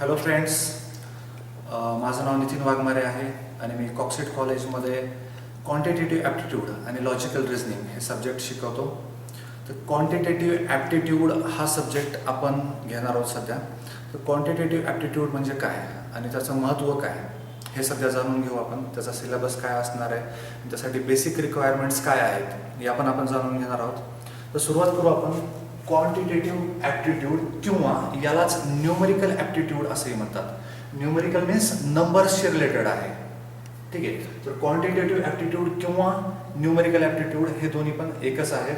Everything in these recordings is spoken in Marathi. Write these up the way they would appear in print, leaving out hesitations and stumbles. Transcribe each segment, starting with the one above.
हॅलो फ्रेंड्स, माझं नाव नितीन वाघमारे आहे आणि मी कॉक्सेट कॉलेजमध्ये क्वांटिटेटिव्ह ॲप्टिट्यूड आणि लॉजिकल रिझनिंग हे सब्जेक्ट शिकवतो. तर क्वांटिटेटिव्ह ॲप्टिट्यूड हा सब्जेक्ट आपण घेणार आहोत सध्या. तर क्वांटिटेटिव्ह ॲप्टिट्यूड म्हणजे काय आणि त्याचं महत्त्व काय हे सध्या जाणून घेऊ आपण. त्याचा सिलेबस काय असणार आहे, त्यासाठी बेसिक रिक्वायरमेंट्स काय आहेत हे आपण जाणून घेणार आहोत. तर सुरुवात करू आपण क्वांटिटेटिव्ह ॲप्टिट्यूड किंवा यालाच न्यूमरिकल ॲप्टिट्यूड असेही म्हणतात. न्यूमरिकल मीन्स नंबर्सशी रिलेटेड आहे. ठीक आहे. तर क्वांटिटेटिव्ह ॲप्टिट्यूड किंवा न्यूमरिकल ॲप्टिट्यूड हे दोन्ही पण एकच आहेत.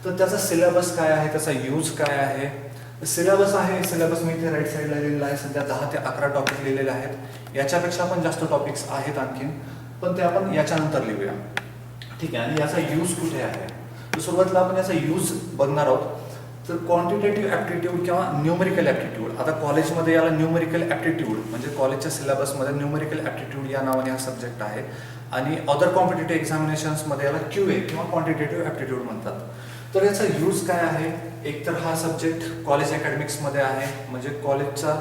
तर त्याचा सिलेबस काय आहे, त्याचा यूज काय आहे. सिलेबस आहे, सिलेबस मी इथे राईट साईडला लिहिलेला आहे. सध्या 10 ते 11 टॉपिक लिहिलेले आहेत. याच्यापेक्षा पण जास्त टॉपिक्स आहेत आणखीन, पण ते आपण याच्यानंतर लिहूया. ठीक आहे. आणि याचा यूज कुठे आहे, तर सुरुवातीला आपण याचा यूज बघणार आहोत. तर क्वांटिटेटिव्ह ॲप्टिट्यूड किंवा न्यूमरिकल ॲप्टिट्यूड, आता कॉलेजमध्ये याला न्यूमरिकल ॲप्टिट्यूड म्हणजे कॉलेजच्या सिलेबसमध्ये न्यूमरिकल ॲप्टिट्यूड या नावाने हा सब्जेक्ट आहे. आणि अदर कॉम्पिटेटिव्ह एक्झामिनेशन्समध्ये याला QA किंवा क्वांटिटेटिव्ह ॲप्टिट्यूड म्हणतात. तर याचा यूज काय आहे, एकतर हा सब्जेक्ट कॉलेज अकॅडमिक्समध्ये आहे, म्हणजे कॉलेजचा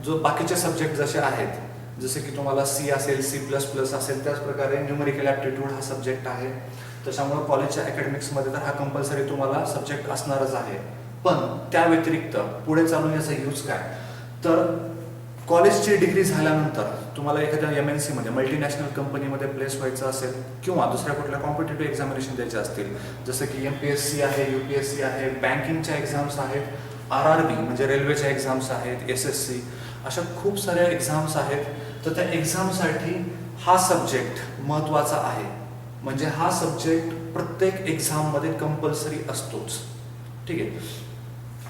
जो बाकीचे सब्जेक्ट जसे आहेत, जसे की तुम्हाला C असेल, C++ असेल, त्याच प्रकारे न्यूमरिकल ॲप्टिट्यूड हा सब्जेक्ट आहे. त्याच्यामुळे कॉलेजच्या अकॅडमिक्समध्ये तर हा कंपल्सरी तुम्हाला सब्जेक्ट असणारच आहे. पण त्या व्यतिरिक्त पुढे चालून याचा यूज काय, तर कॉलेजची डिग्री झाल्यानंतर तुम्हाला एखाद्या MNC मध्ये मल्टीनॅशनल कंपनीमध्ये प्लेस व्हायचं असेल किंवा दुसऱ्या कुठल्या कॉम्पिटेटिव्ह एक्झामिनेशन द्यायचे असतील, जसं की MPSC आहे, UPSC आहे, बँकिंगच्या एक्झाम्स आहेत, RRB म्हणजे रेल्वेच्या एक्झाम्स आहेत, SSC, अशा खूप साऱ्या एक्झाम्स आहेत. तर त्या एक्झामसाठी हा सब्जेक्ट महत्त्वाचा आहे. म्हणजे हा सब्जेक्ट प्रत्येक एक्झाममध्ये कंपल्सरी असतोच. ठीक आहे.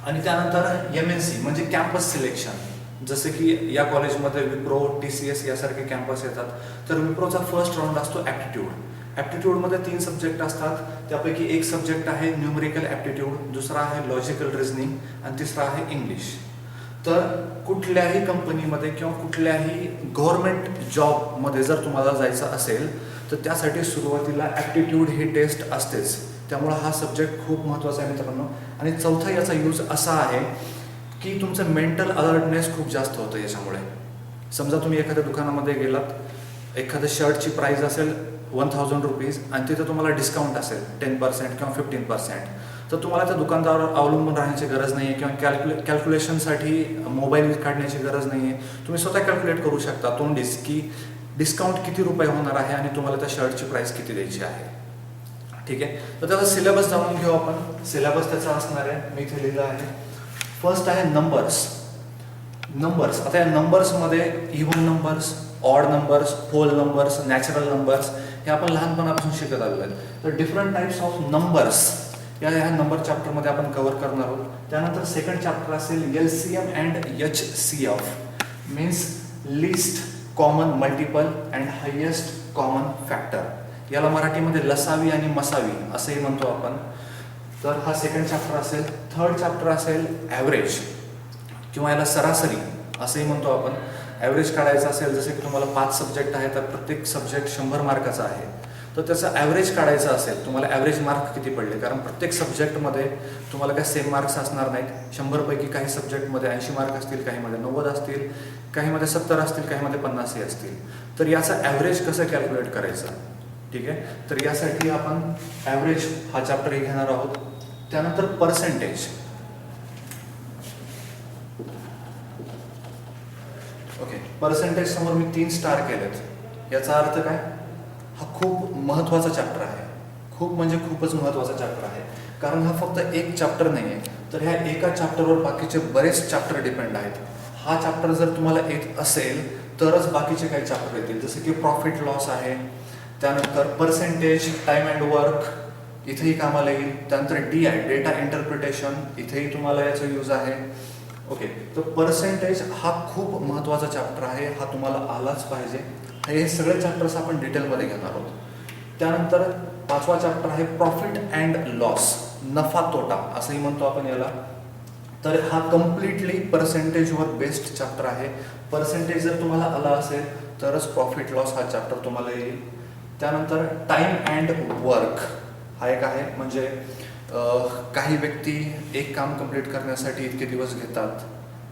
आणि त्यानंतर MNC म्हणजे कॅम्पस सिलेक्शन, जसे की या कॉलेजमध्ये विप्रो, TCS यासारखे कॅम्पस येतात. तर विप्रोचा फर्स्ट राऊंड असतो ॲप्टिट्यूड. ॲप्टिट्यूडमध्ये 3 सब्जेक्ट असतात. त्यापैकी एक सब्जेक्ट आहे न्यूमरिकल ॲप्टिट्यूड, दुसरा आहे लॉजिकल रिझनिंग आणि तिसरा आहे इंग्लिश. तर कुठल्याही कंपनीमध्ये किंवा कुठल्याही गव्हर्नमेंट जॉबमध्ये जर तुम्हाला जायचं असेल तर त्यासाठी सुरुवातीला ॲप्टिट्यूड ही टेस्ट असतेच. त्यामुळं हा सब्जेक्ट खूप महत्त्वाचा आहे मित्रांनो. आणि चौथा याचा यूज असा आहे की तुमचं मेंटल अलर्टनेस खूप जास्त होतं याच्यामुळे. समजा तुम्ही एखाद्या दुकानामध्ये गेलात, एखाद्या शर्टची प्राईस असेल 1000 रुपीज आणि तिथं तुम्हाला डिस्काउंट असेल 10% किंवा 15%, तर तुम्हाला त्या दुकानदारावर अवलंबून राहण्याची गरज नाही आहे किंवा कॅल्क्युलेशनसाठी मोबाईल काढण्याची गरज नाही आहे. तुम्ही स्वतः कॅल्क्युलेट करू शकता तोंडीच की डिस्काउंट किती रुपये होणार आहे आणि तुम्हाला त्या शर्टची प्राईस किती द्यायची आहे. ठीक आहे. तर त्याचा सिलेबस जाणून घेऊ आपण. सिलेबस त्याचा असणार आहे, मी इथे लिहिलं आहे. फर्स्ट आहे नंबर्स. आता या नंबर्समध्ये even numbers, odd numbers, whole numbers, natural numbers हे आपण लहानपणापासून शिकत आलेलो आहे. तर डिफरंट टाइप्स ऑफ नंबर्स ह्या नंबर चॅप्टरमध्ये आपण कव्हर करणार आहोत. त्यानंतर सेकंड चॅप्टर असेल LCM and HCF, means least common multiple and highest common factor. याला मराठीमध्ये लसावी आणि मसावी असंही म्हणतो आपण. तर हा सेकंड चॅप्टर असेल. थर्ड चॅप्टर असेल ॲव्हरेज किंवा याला सरासरी असंही म्हणतो आपण. ॲव्हरेज काढायचं असेल, जसे की तुम्हाला 5 सब्जेक्ट आहेत तर प्रत्येक सब्जेक्ट 100 मार्काचा आहे. तर त्याचं ॲव्हरेज काढायचं असेल, तुम्हाला ॲव्हरेज मार्क किती पडले, कारण प्रत्येक सब्जेक्टमध्ये तुम्हाला काही सेम मार्क्स असणार नाहीत. 100 पैकी काही सब्जेक्टमध्ये 80 मार्क असतील, काहीमध्ये 90 असतील, काहीमध्ये 70 असतील, काहीमध्ये 50 असतील. तर याचं ॲव्हरेज कसं कॅल्क्युलेट करायचं. ठीक आहे. तर यासाठी आपण ॲव्हरेज हा चॅप्टर घेणार आहोत. त्यानंतर पर्सेंटेज. ओके. पर्सेंटेज समोर मी 3 स्टार केलेत. याचा अर्थ काय, हा खूप महत्त्वाचा चॅप्टर आहे. खूप म्हणजे खूपच महत्त्वाचा चॅप्टर आहे, कारण हा फक्त एक चॅप्टर नाही आहे, तर ह्या एका चॅप्टरवर बाकीचे बरेच चॅप्टर डिपेंड आहेत. हा चॅप्टर जर तुम्हाला येत असेल तरच बाकीचे काही चॅप्टर येतील, जसे की प्रॉफिट लॉस आहे. त्यानंतर पर्सेंटेज, टाइम अँड वर्क इथेही कामाला येईल. त्यानंतर DI डेटा इंटरप्रिटेशन, इथेही तुम्हाला याचा यूज आहे. ओके. तर पर्सेंटेज हा खूप महत्त्वाचा चॅप्टर आहे, हा तुम्हाला आलाच पाहिजे. हे सगळे चॅप्टर्स आपण डिटेलमध्ये घेणार आहोत. त्यानंतर 5वा चॅप्टर आहे प्रॉफिट अँड लॉस, नफा तोटा असंही म्हणतो आपण याला. तर हा कम्प्लिटली पर्सेंटेजवर बेस्ड चॅप्टर आहे. पर्सेंटेज जर तुम्हाला आला असेल तरच प्रॉफिट लॉस हा चॅप्टर तुम्हाला येईल. त्यानंतर टाइम अँड वर्क हा एक आहे, म्हणजे काही व्यक्ती एक काम कंप्लीट करण्यासाठी इतके दिवस घेतात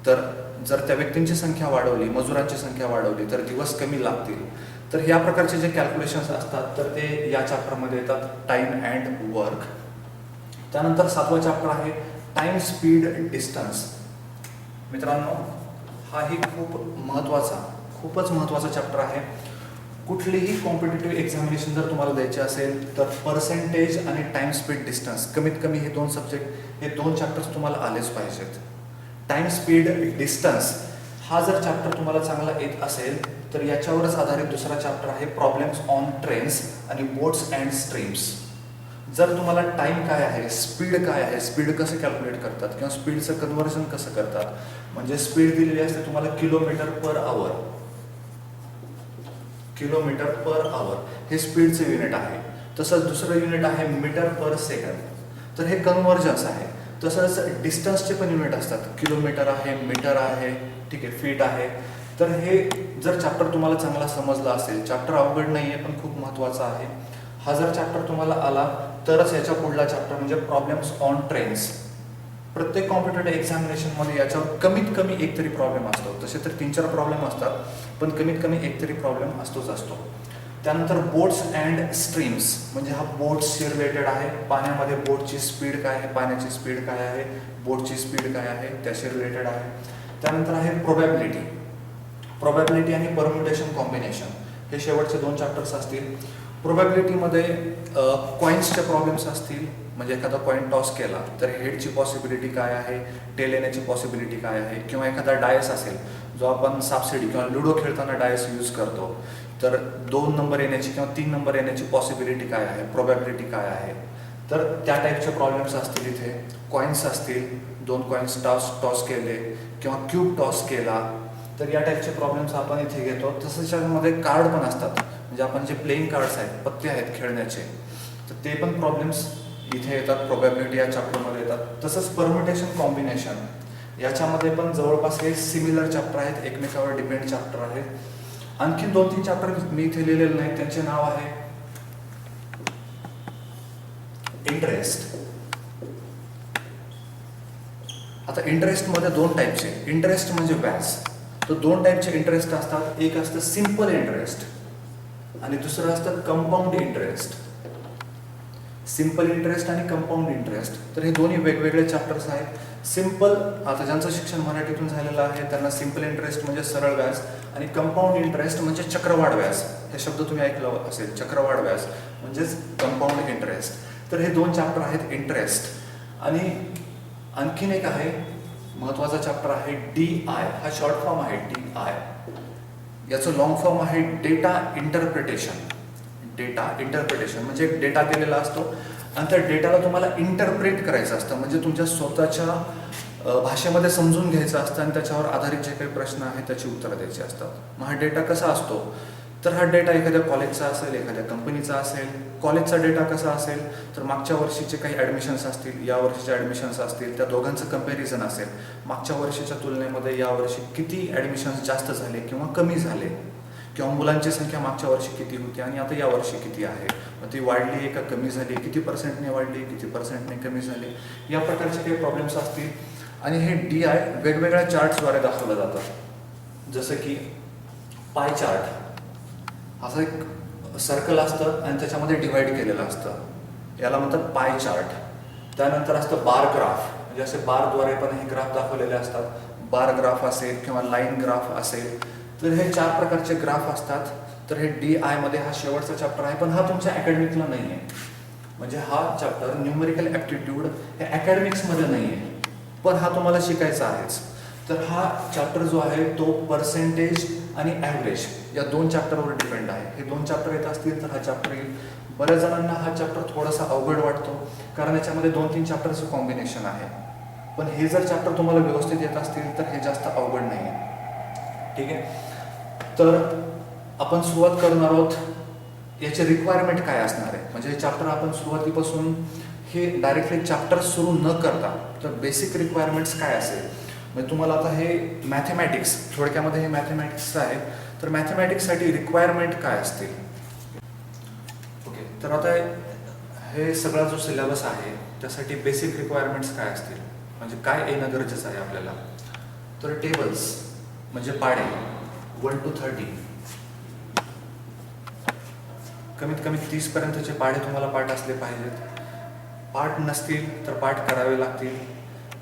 तर जर त्या व्यक्तींची संख्या वाढवली, मजुरांची संख्या वाढवली तर दिवस कमी लागतील. तर या प्रकारचे जे कॅल्क्युलेशन्स असतात तर ते या चॅप्टरमध्ये येतात, टाईम अँड वर्क. त्यानंतर 7वा चॅप्टर आहे टाईम स्पीड डिस्टन्स. मित्रांनो, हाही खूपच महत्त्वाचा चॅप्टर आहे. कुठलीही कॉम्पिटिटिव्ह एक्झामिनेशन जर तुम्हाला द्यायचे असेल तर पर्सेंटेज आणि टाईम स्पीड डिस्टन्स कमीत कमी हे 2 सब्जेक्ट, हे 2 चॅप्टर्स तुम्हाला आलेच पाहिजेत. टाईम स्पीड डिस्टन्स हा जर चॅप्टर तुम्हाला चांगला येत असेल तर याच्यावरच आधारित दुसरा चॅप्टर आहे प्रॉब्लेम्स ऑन ट्रेन्स आणि बोट्स अँड स्ट्रीम्स. जर तुम्हाला टाईम काय आहे, स्पीड काय आहे, स्पीड कसं कॅल्क्युलेट करतात किंवा स्पीडचं कन्व्हर्जन कसं करतात, म्हणजे स्पीड दिलेली असते तुम्हाला किलोमीटर पर आवर हे स्पीडचं युनिट आहे. तसंच दुसरं युनिट आहे मीटर पर सेकंड, तर हे कन्व्हर्जन्स आहे. तसंच डिस्टन्सचे पण युनिट असतात, किलोमीटर आहे, मीटर आहे, ठीक आहे, फीट आहे. तर हे जर चॅप्टर तुम्हाला चांगला समजला असेल, चॅप्टर अवघड नाही आहे पण खूप महत्त्वाचा आहे. हा जर चॅप्टर तुम्हाला आला तरच याच्या पुढला चॅप्टर म्हणजे प्रॉब्लेम्स ऑन ट्रेन्स. प्रत्येक कॉम्पिटिटिव्ह एक्झामिनेशनमध्ये याच्यावर कमीत कमी एक तरी प्रॉब्लेम असतो. तसे तर 3-4 प्रॉब्लेम असतात पण कमीत कमी एक तरी प्रॉब्लेम असतो. त्यानंतर बोट्स अँड स्ट्रीम्स म्हणजे हा बोट्सशी रिलेटेड आहे. पाण्यामध्ये बोटची स्पीड काय आहे, पाण्याची स्पीड काय आहे, बोटची स्पीड काय आहे, त्याशी रिलेटेड आहे. त्यानंतर आहे प्रोबॅबिलिटी आणि परम्युटेशन कॉम्बिनेशन, हे शेवटचे 2 चॅप्टर्स असतील. प्रोबॅबिलिटीमध्ये कॉईन्सचे प्रॉब्लेम्स असतील, म्हणजे एखादा कॉईन टॉस केला तर हेडची पॉसिबिलिटी काय आहे, टेल येण्याची पॉसिबिलिटी काय आहे, किंवा एखादा डायस असेल जो आपण सापशिडी किंवा लुडो खेळताना डायस यूज करतो, तर 2 नंबर येण्याची किंवा 3 नंबर येण्याची पॉसिबिलिटी काय आहे, प्रोबॅबिलिटी काय आहे. तर त्या टाईपचे प्रॉब्लेम्स असतील इथे. कॉईन्स असतील, 2 कॉईन्स टॉस केले किंवा क्यूब टॉस केला, तर या टाईपचे प्रॉब्लेम्स आपण इथे घेतो. तसंच त्यामध्ये कार्ड पण असतात, म्हणजे आपण जे प्लेइंग कार्ड्स आहेत, पत्ते आहेत खेळण्याचे, तर ते पण प्रॉब्लेम्स इथे येतात, प्रोबॅबिलिटी या चॅप्टरमध्ये येतात. तसंच परम्युटेशन कॉम्बिनेशन याच्यामध्ये पण जवळपास हे सिमिलर चॅप्टर आहेत, एकमेकावर डिपेंड चॅप्टर आहेत. आणखी 2-3 चॅप्टर मी इथे लिहिलेले नाहीत, त्यांचे नाव आहे इंटरेस्ट. आता इंटरेस्टमध्ये 2 टाईपचे, इंटरेस्ट म्हणजे व्याज. तर 2 टाईपचे इंटरेस्ट असतात. एक असतं सिंपल इंटरेस्ट आणि दुसरं असतं कंपाऊंड इंटरेस्ट. सिंपल इंटरेस्ट आणि कंपाऊंड इंटरेस्ट, तर हे दोन्ही वेगवेगळे चॅप्टर्स आहेत. सिंपल, आता ज्यांचं शिक्षण मराठीतून झालेलं आहे त्यांना सिंपल इंटरेस्ट म्हणजे सरळ व्याज आणि कंपाऊंड इंटरेस्ट म्हणजे चक्रवाढ व्याज. हे शब्द तुम्ही ऐकलं असेल, चक्रवाढ व्याज म्हणजेच कंपाऊंड इंटरेस्ट. तर हे 2 चॅप्टर आहेत इंटरेस्ट. आणि आणखीन एक आहे महत्त्वाचा चॅप्टर आहे DI. हा शॉर्ट फॉर्म आहे DI. याचं लॉंग फॉर्म आहे डेटा इंटरप्रिटेशन. म्हणजे एक डेटा दिलेला असतो आणि त्या डेटाला तुम्हाला इंटरप्रेट करायचं असतं, म्हणजे तुमच्या स्वतःच्या भाषेमध्ये समजून घ्यायचं असतं आणि त्याच्यावर आधारित जे काही प्रश्न आहेत त्याची उत्तरं द्यायची असतात. मग हा डेटा कसा असतो, तर हा डेटा एखाद्या कॉलेजचा असेल, एखाद्या कंपनीचा असेल. कॉलेजचा डेटा कसा असेल तर मागच्या वर्षीचे काही ॲडमिशन्स असतील, या वर्षीचे ॲडमिशन्स असतील, त्या दोघांचं कंपॅरिझन असेल. मागच्या वर्षीच्या तुलनेमध्ये यावर्षी किती ॲडमिशन्स जास्त झाले किंवा कमी झाले, किंवा मुलांची संख्या मागच्या वर्षी किती होती आणि आता या वर्षी किती आहे, मग ती वाढली आहे का कमी झाली, किती पर्सेंटने वाढली, किती पर्सेंटने कमी झाली, या प्रकारचे काही प्रॉब्लेम्स असतील. आणि हे DI वेगवेगळ्या चार्ट्सद्वारे दाखवलं जातं. जसं की पाय चार्ट, असं एक सर्कल असतं आणि त्याच्यामध्ये डिवाइड केलेलं असतं, याला म्हणतात पाय चार्ट. त्यानंतर असतं बार ग्राफ, म्हणजे असे बारद्वारे पण हे ग्राफ दाखवलेले असतात. बार ग्राफ असेल किंवा लाईन ग्राफ असेल, तर हे 4 प्रकारचे ग्राफ असतात. तर हे DI मध्ये हा शेवटचा चॅप्टर आहे, पण हा तुमच्या अकॅडमिकला नाही आहे. म्हणजे हा चॅप्टर न्यूमेरिकल ॲप्टिट्यूड हे अकॅडमिक्समध्ये नाही आहे, पण हा तुम्हाला शिकायचा आहेच. तर हा चॅप्टर जो आहे तो पर्सेंटेज आणि ॲव्हरेज या 2 चॅप्टरवर डिपेंड आहे. हे 2 चॅप्टर येत असतील तर हा चॅप्टर येईल. बऱ्याच जणांना हा चॅप्टर थोडासा अवघड वाटतो, कारण याच्यामध्ये 2-3 चॅप्टरचं कॉम्बिनेशन आहे. पण हे जर चॅप्टर तुम्हाला व्यवस्थित येत असतील तर हे जास्त अवघड नाही आहे. ठीक आहे, तर आपण सुरुवात करणार आहोत. याचे रिक्वायरमेंट काय असणार आहे, म्हणजे हे चॅप्टर आपण सुरुवातीपासून हे डायरेक्टली चॅप्टर सुरू न करता तर बेसिक रिक्वायरमेंट्स काय असेल. म्हणजे तुम्हाला आता हे मॅथमॅटिक्स, थोडक्यामध्ये हे मॅथमॅटिक्स आहे, तर मॅथमॅटिक्ससाठी रिक्वायरमेंट काय असतील. ओके, तर आता हे सगळा जो सिलेबस आहे त्यासाठी बेसिक रिक्वायरमेंट्स काय असतील, म्हणजे काय येणं गरजेचं आहे आपल्याला. तर टेबल्स म्हणजे पाढे 1 to 30, कमीत कमी 30 पर्यंतचे पाढे तुम्हाला पाठ असले पाहिजेत. पाठ नसतील तर पाठ करावे लागतील.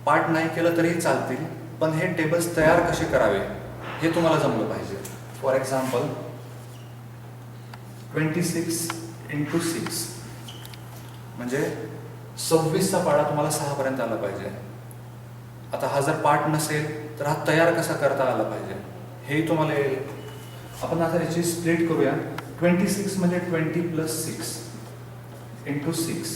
पाठ नाही केलं तरीही चालतील, पण हे टेबल्स तयार कसे करावे हे तुम्हाला जमलं पाहिजे. फॉर एक्झाम्पल 26 into 6 म्हणजे 26चा पाढा तुम्हाला 6 पर्यंत आला पाहिजे. आता हा जर पाठ नसेल तर हा तयार कसा करता आला पाहिजे हेही तुम्हाला येईल. आपण आता याची स्प्लिट करूया. 26 म्हणजे 20 + 6 into 6,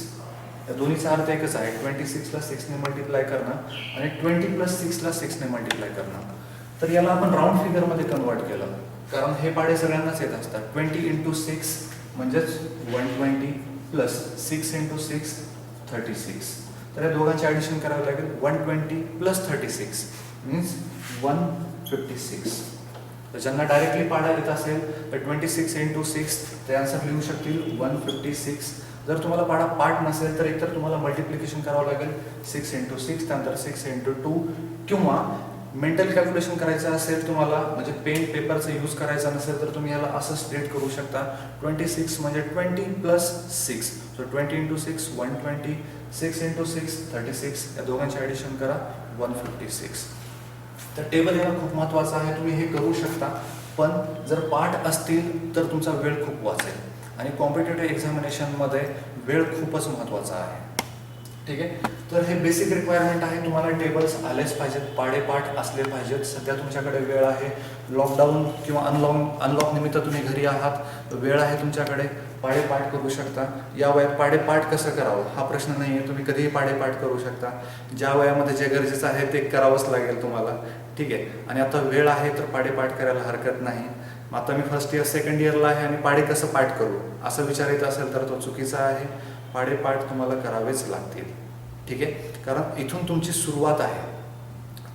या दोन्हीचा अर्थ एकच आहे. 26ला 6ने मल्टिप्लाय करणं आणि 20 + 6ला 6ने मल्टिप्लाय करणं. तर याला आपण राऊंड फिगरमध्ये कन्वर्ट केलं, कारण हे पाढे सगळ्यांनाच येत असतात. 20 into 6 म्हणजेच 120 + 6 into 6 36. तर या दोघांचे ॲडिशन करावे लागेल. 120 + 36 मीन्स 156. तर ज्यांना डायरेक्टली पाढा येत असेल तर 26 into 6 ते आन्सर लिहू शकतील 156. जर तुम्हाला पाढा पाठ नसेल तर एकतर तुम्हाला मल्टिप्लिकेशन करावं लागेल 6 into 6, त्यानंतर 6 into 2, किंवा मेंटल कॅल्क्युलेशन करायचं असेल तुम्हाला, म्हणजे पेन पेपरचा यूज करायचा नसेल तर तुम्ही याला असं स्प्लिट करू शकता. 26 म्हणजे 20 + 6, सो 20 into 6 120, 6 into 6 36. या दोघांचे ॲडिशन करा 156. तर टेबल याला खूप महत्त्वाचं आहे. तुम्ही हे करू शकता, पण जर पाठ असतील तर तुमचा वेळ खूप वाचेल. आणि कॉम्पिटेटिव्ह एक्झामिनेशनमध्ये वेळ खूपच महत्त्वाचा आहे. ठीक आहे. तर हे बेसिक रिक्वायरमेंट आहे. तुम्हाला टेबल्स आलेच पाहिजेत, पाढे पाठ असले पाहिजेत. सध्या तुमच्याकडे वेळ आहे. लॉकडाऊन किंवा अनलॉक निमित्त तुम्ही घरी आहात, वेळ आहे तुमच्याकडे. पाढे पाठ करू शकता. या वयात पाढे पाठ कसं करावं हा प्रश्न नाही आहे. तुम्ही कधीही पाढे पाठ करू शकता. ज्या वयामध्ये जे गरजेचं आहे ते करावंच लागेल तुम्हाला. ठीक आहे. आणि आता वेळ आहे तर पाढे पाठ करायला हरकत नाही. आता मी फर्स्ट इयर सेकंड इयरला आहे आणि पाढे कसं पाठ करू असं विचार येत असेल तर तो चुकीचा आहे. पाढे पाठ तुम्हाला करावेच लागतील. ठीक आहे. कारण इथून तुमची सुरुवात आहे.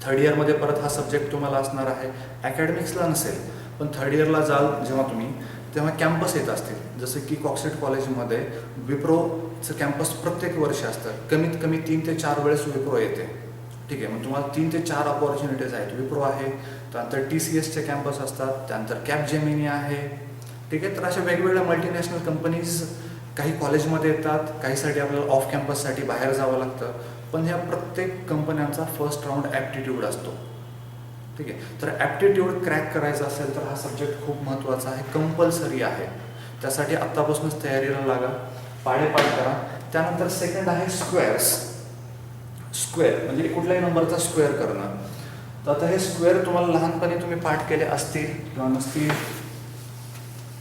थर्ड इयरमध्ये परत हा सब्जेक्ट तुम्हाला असणार आहे. अकॅडमिक्सला नसेल, पण थर्ड इयरला जाल जेव्हा तुम्ही, तेव्हा कॅम्पस येत असतील. जसं की कॉक्सेट कॉलेजमध्ये विप्रोचं कॅम्पस प्रत्येक वर्षी असतं. कमीत कमी 3 ते 4 वेळेस विप्रो येते. ठीक आहे. मग तुम्हाला 3 ते 4 अपॉर्च्युनिटीज आहेत. विप्रो आहे, त्यानंतर TCSचे कॅम्पस असतात, त्यानंतर कॅपजेमिनी आहे. ठीक आहे. तर अशा वेगवेगळ्या मल्टीनॅशनल कंपनीज काही कॉलेजमध्ये येतात, काहीसाठी आपल्याला ऑफ कॅम्पससाठी बाहेर जावं लागतं. पण ह्या प्रत्येक कंपन्यांचा फर्स्ट राऊंड ॲप्टिट्यूड असतो. ठीक आहे. तर ॲप्टिट्यूड क्रॅक करायचा असेल तर हा सब्जेक्ट खूप महत्त्वाचा आहे, कंपल्सरी आहे. त्यासाठी आत्तापासूनच तयारीला लागा, पाढे पाठ करा. त्यानंतर सेकंड आहे स्क्वेअर्स. स्क्वेअर म्हणजे कुठल्याही नंबरचा स्क्वेअर करणं. तर आता हे स्क्वेअर तुम्हाला लहानपणी तुम्ही पाठ केले असतील किंवा नसतील,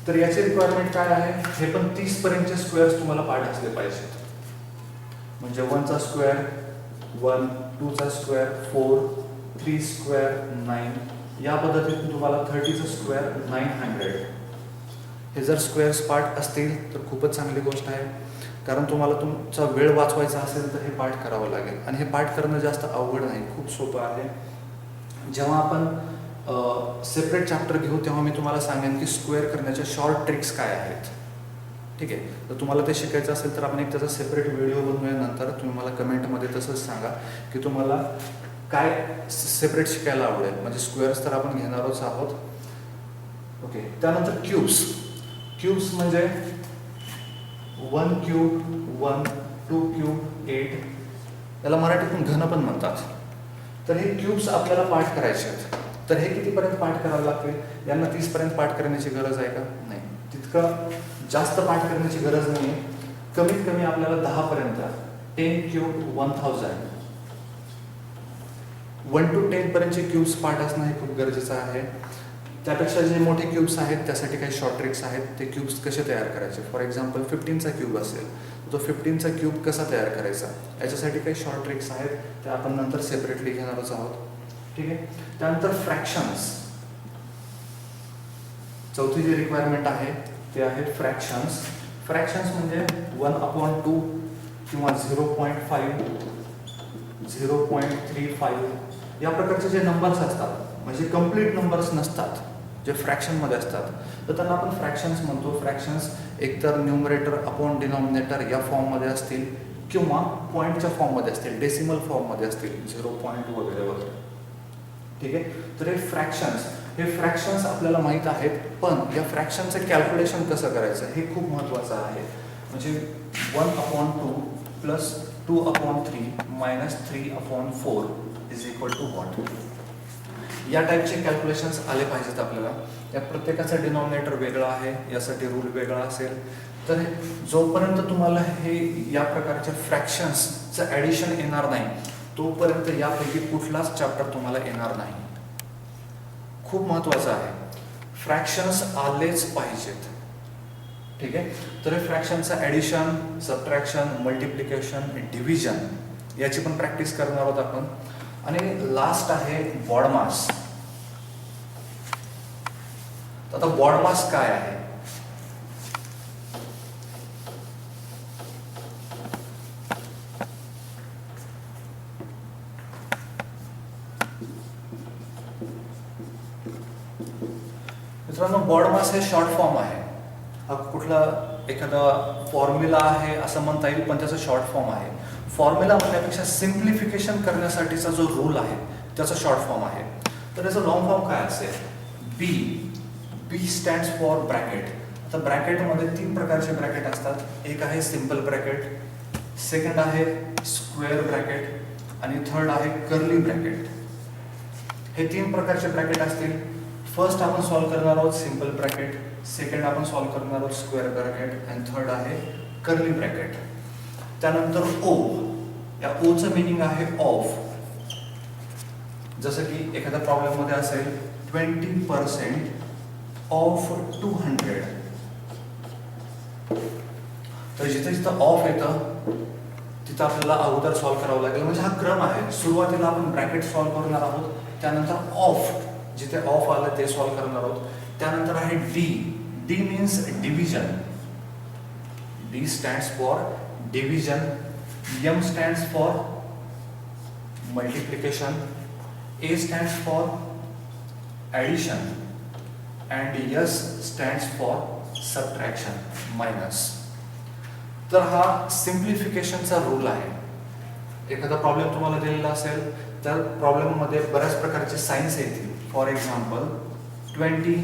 तर याची रिक्वायरमेंट काय आहे, हे पण 30 पर्यंतचे स्क्वेअर्स तुम्हाला पाठ असले पाहिजेत. म्हणजे 1चा स्क्वेअर 1, 2चा स्क्वेअर 4, 3 स्क्वेअर 9, या पद्धतीने तुम्हाला 30चा स्क्वेअर 900. हे जर स्क्वेअर्स पाठ असतील तर खूपच चांगली गोष्ट आहे. कारण तुम्हाला तुमचा वेळ वाचवायचा असेल तर हे पाठ करावं लागेल. आणि हे पाठ करणं जास्त अवघड नाही, खूप सोपं आहे. जेव्हा आपण सेपरेट चॅप्टर घेऊ तेव्हा मी तुम्हाला सांगेन की स्क्वेअर करण्याच्या शॉर्ट ट्रिक्स काय आहेत. ठीक आहे. तर तुम्हाला ते शिकायचं असेल तर आपण एक त्याचा सेपरेट व्हिडिओ बनवूया. नंतर तुम्ही मला कमेंटमध्ये तसंच सांगा की तुम्हाला काय सेपरेट शिकायला आवडेल. म्हणजे स्क्वेअर्स तर आपण घेणारच आहोत. ओके. त्यानंतर क्यूब्स. क्यूब्स म्हणजे 1 क्यूब 1, 2 क्यूब 8, याला मराठीतून घन पण म्हणतात. तर हे क्यूब्स आपल्याला पाठ करायचे आहेत. तर हे कितीपर्यंत पाठ करावे लागतील. यांना 30 पर्यंत पाठ करण्याची गरज आहे का, नाही. तितकं जास्त पाठ करण्याची गरज नाही आहे. कमीत कमी आपल्याला 10 पर्यंत 10 क्यूब 1000, 1 to 10 पर्यंतचे क्यूब्स पाठ असणं हे खूप गरजेचं आहे. त्यापेक्षा जे मोठे क्यूब्स आहेत त्यासाठी काही शॉर्ट ट्रिक्स आहेत. ते क्यूब्स कसे तयार करायचे. फॉर एक्झाम्पल 15चा क्यूब असेल तो 15चा क्यूब कसा तयार करायचा, याच्यासाठी काही शॉर्ट ट्रिक्स आहेत. त्या आपण नंतर सेपरेटली घेणारच आहोत. ठीक आहे. त्यानंतर फ्रॅक्शन्स. चौथी जी रिक्वायरमेंट आहे ते आहे फ्रॅक्शन्स. फ्रॅक्शन्स म्हणजे 1/2 किंवा 0.5, 0.35 या प्रकारचे जे नंबर्स असतात, म्हणजे कंप्लीट नंबर्स नसतात, जे फ्रॅक्शनमध्ये असतात, तर त्यांना आपण फ्रॅक्शन्स म्हणतो. फ्रॅक्शन्स एकतर न्यूमरेटर अपॉन डिनॉमिनेटर या फॉर्ममध्ये असतील किंवा पॉईंटच्या फॉर्ममध्ये असतील, डेसिमल फॉर्ममध्ये असतील, 0 पॉईंट वगैरे वगैरे. ठीक आहे. तर हे फ्रॅक्शन्स आपल्याला माहीत आहेत, पण या फ्रॅक्शनचं कॅल्क्युलेशन कसं करायचं हे खूप महत्त्वाचं आहे. म्हणजे 1/2 plus 2/3 minus 3/4 is equal to what. या टाईपचे कॅल्क्युलेशन्स आले पाहिजेत आपल्याला. या प्रत्येकाचा डिनॉमिनेटर वेगळा आहे, यासाठी रूल वेगळा असेल. तर जोपर्यंत तुम्हाला हे या प्रकारच्या फ्रॅक्शन्सचं ॲडिशन येणार नाही तोपर्यंत यापैकी कुठलाच चॅप्टर तुम्हाला येणार नाही. खूप महत्त्वाचं आहे, फ्रॅक्शन्स आलेच पाहिजेत. ठीक आहे. तर हे फ्रॅक्शनचं ॲडिशन, सबट्रॅक्शन, मल्टिप्लिकेशन, डिव्हिजन याची पण प्रॅक्टिस करणार आहोत आपण. आणि लास्ट आहे बॉडमास. आता बॉडमास काय आहे? मित्रांनो, बॉडमास हे शॉर्ट फॉर्म आहे. हा कुठला एखादा फॉर्म्युला आहे असं म्हणता येईल, पण त्याचा शॉर्ट फॉर्म आहे. फॉर्म्युला म्हणण्यापेक्षा सिम्प्लिफिकेशन करण्यासाठीचा जो रूल आहे त्याचा शॉर्ट फॉर्म आहे. तर याचा लॉंग फॉर्म काय असेल? बी स्टँड्स फॉर ब्रॅकेट. आता ब्रॅकेटमध्ये 3 प्रकारचे ब्रॅकेट असतात. एक आहे सिम्पल ब्रॅकेट, सेकंड आहे स्क्वेअर ब्रॅकेट आणि थर्ड आहे कर्ली ब्रॅकेट. हे 3 प्रकारचे ब्रॅकेट असतील. फर्स्ट आपण सॉल्व्ह करणार आहोत सिम्पल ब्रॅकेट, सेकंड आपण सॉल्व्ह करणार आहोत स्क्वेअर ब्रॅकेट आणि थर्ड आहे कर्ली ब्रॅकेट. त्यानंतर ओ. या ओचं मिनिंग आहे ऑफ. जसं की एखाद्या प्रॉब्लेममध्ये असेल 20% ऑफ 200. तर जिथं जिथं ऑफ येतं तिथं आपल्याला अगोदर सॉल्व्ह करावं लागेल. म्हणजे हा क्रम आहे. सुरुवातीला आपण ब्रॅकेट सॉल्व्ह करणार आहोत, त्यानंतर ऑफ, जिथे ऑफ आलं ते सॉल्व्ह करणार आहोत. त्यानंतर आहे D means division. D stands for division, M stands for multiplication, A stands for addition and S stands for subtraction minus. तर हा सिम्प्लिफिकेशनचा रूल आहे. एखादा प्रॉब्लेम तुम्हाला दिलेला असेल तर प्रॉब्लेममध्ये बऱ्याच प्रकारचे साईन्स येतील. For example 20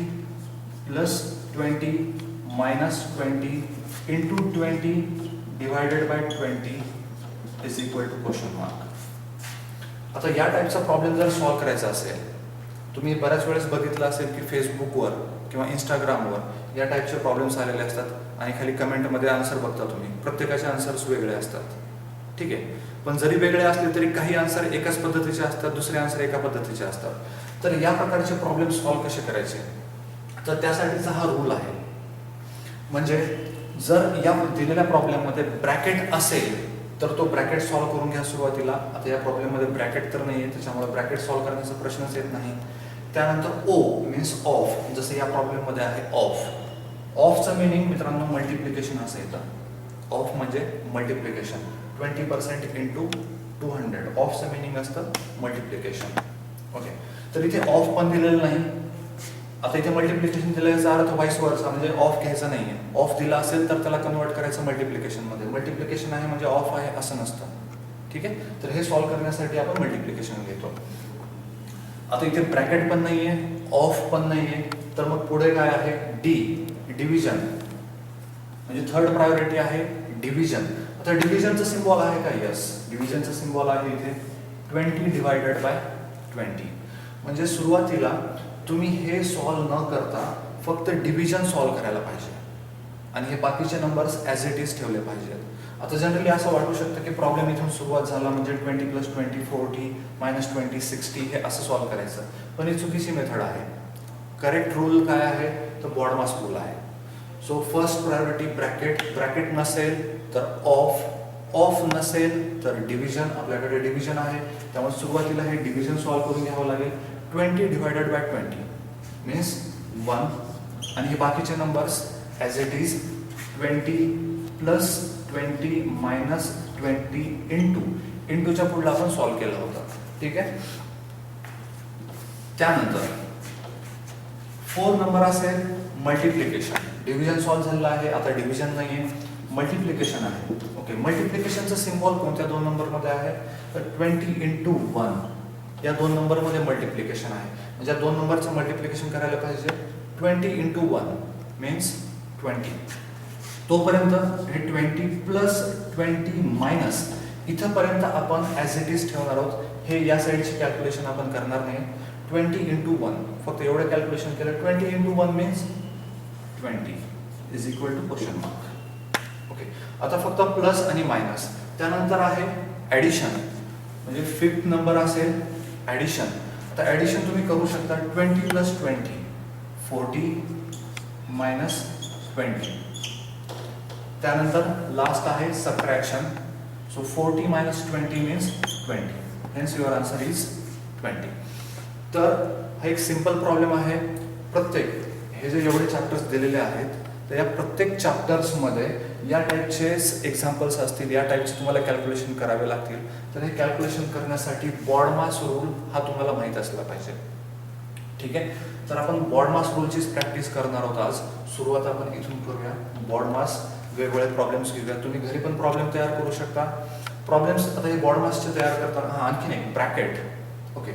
plus 20 minus 20 into 20 divided by 20 is equal to question mark. आता या टाईपचा प्रॉब्लेम जर सॉल्व्ह करायचा असेल, तुम्ही बऱ्याच वेळेस बघितलं असेल की फेसबुकवर किंवा इंस्टाग्रामवर या टाईपचे प्रॉब्लेम्स आलेले असतात आणि खाली कमेंटमध्ये आन्सर बघता तुम्ही. प्रत्येकाचे आन्सर्स वेगळे असतात. ठीक आहे. पण जरी वेगळे असले तरी काही आन्सर एकाच पद्धतीचे असतात, दुसरे आन्सर एका पद्धतीचे असतात. तर या प्रकारचे प्रॉब्लेम सॉल्व्ह कसे करायचे, तर त्यासाठीचा हा रूल आहे. म्हणजे जर या दिलेल्या प्रॉब्लेममध्ये ब्रॅकेट असेल तर तो ब्रॅकेट सॉल्व्ह करून घ्या सुरुवातीला. आता या प्रॉब्लेममध्ये ब्रॅकेट तर नाही आहे, त्याच्यामुळे ब्रॅकेट सॉल्व्ह करण्याचा प्रश्नच येत नाही. त्यानंतर ओ मीन्स ऑफ, जसं या प्रॉब्लेममध्ये आहे ऑफ. ऑफचं मिनिंग मित्रांनो मल्टिप्लिकेशन असं येतं. ऑफ म्हणजे मल्टिप्लिकेशन. 20% इंटू 200. ऑफचं मिनिंग असतं मल्टिप्लिकेशन. ओके. तर इथे ऑफ पण दिलेलं नाही. आता इथे मल्टिप्लिकेशन दिलं याचा अर्थ व्हाईस वर्सा, म्हणजे ऑफ घ्यायचा नाही आहे. ऑफ दिला असेल तर त्याला कन्वर्ट करायचं मल्टिप्लिकेशनमध्ये. मल्टिप्लिकेशन आहे म्हणजे ऑफ आहे असं नसतं. ठीक आहे. तर हे सॉल्व्ह करण्यासाठी आपण मल्टिप्लिकेशन घेतो. आता इथे ब्रॅकेट पण नाही आहे, ऑफ पण नाही आहे, तर मग पुढे काय आहे? डिव्हिजन. म्हणजे थर्ड प्रायोरिटी आहे डिव्हिजन. आता डिव्हिजनचं सिम्बॉल आहे का? यस, डिव्हिजनचं सिम्बॉल आहे इथे 20 डिवायडेड बाय 20. म्हणजे सुरुवातीला तुम्ही हे सॉल्व्ह न करता फक्त डिव्हिजन सॉल्व्ह करायला पाहिजे आणि हे बाकीचे नंबर्स ॲज इट इज ठेवले पाहिजेत. आता जनरली असं वाटू शकतं की प्रॉब्लेम इथून सुरुवात झाला म्हणजे 20 प्लस 20 40 मायनस 20 60 हे असं सॉल्व्ह करायचं, पण ही चुकीची मेथड आहे. करेक्ट रूल काय आहे? तर बॉडमास रूल आहे. सो फर्स्ट प्रायोरिटी ब्रॅकेट नसेल तर ऑफ नसेल तर डिव्हिजन. आपल्याकडे डिव्हिजन आहे त्यामुळे सुरुवातीला हे डिव्हिजन सॉल्व्ह करून घ्यावं लागेल. 20 डिवायडेड बाय 20 मीन्स 1 आणि हे बाकीचे numbers as it is 20 plus 20 minus 20 इंटूच्या पुढला आपण सॉल्व्ह केलं होतं. ठीक आहे. त्यानंतर 4 नंबर असेल मल्टिप्लिकेशन. डिव्हिजन सॉल्व्ह झालेलं आहे, आता डिव्हिजन नाही आहे, मल्टिप्लिकेशन आहे. ओके. मल्टिप्लिकेशनचं सिम्बॉल कोणत्या 2 नंबरमध्ये आहे? तर 20 इंटू 1 या दोन नंबरमध्ये मल्टिप्लिकेशन आहे, म्हणजे या दोन नंबरचं मल्टिप्लिकेशन करायला पाहिजे 20 × 1 मीन्स 20. तोपर्यंत हे 20 प्लस 20 मायनस इथंपर्यंत आपण ॲज इट इज ठेवणार आहोत. हे या साईडची कॅल्क्युलेशन आपण करणार नाही. 20 × 1 फक्त एवढं कॅल्क्युलेशन केलं. 20 × 1 means 20 is equal to question mark. Okay, आता फक्त प्लस आणि मायनस. त्यानंतर आहे ॲडिशन, म्हणजे फिफ्थ नंबर असेल ॲडिशन. आता ॲडिशन तुम्ही करू शकता. 20 + 20 40 - 20. त्यानंतर लास्ट आहे subtraction. So 40 - 20 means 20. Hence your answer is 20. तर हा एक सिंपल प्रॉब्लेम आहे. प्रत्येक हे जे एवढे चॅप्टर्स दिलेले आहेत तर या प्रत्येक चॅप्टर्समध्ये या टाईपचे एक्झाम्पल्स असतील, या टाईपचे तुम्हाला कॅल्क्युलेशन करावे लागतील. तर हे कॅल्क्युलेशन करण्यासाठी बॉडमास रूल हा तुम्हाला माहीत असला पाहिजे. ठीक आहे, तर आपण बॉडमास रूलचीच प्रॅक्टिस करणार आहोत आज. सुरुवात आपण इथून करूया. बॉडमास वेगवेगळे प्रॉब्लेम्स घेऊया. तुम्ही घरी पण प्रॉब्लेम तयार करू शकता. प्रॉब्लेम्स आता हे बॉडमासचे तयार करताना आणखीन एक ब्रॅकेट. ओके,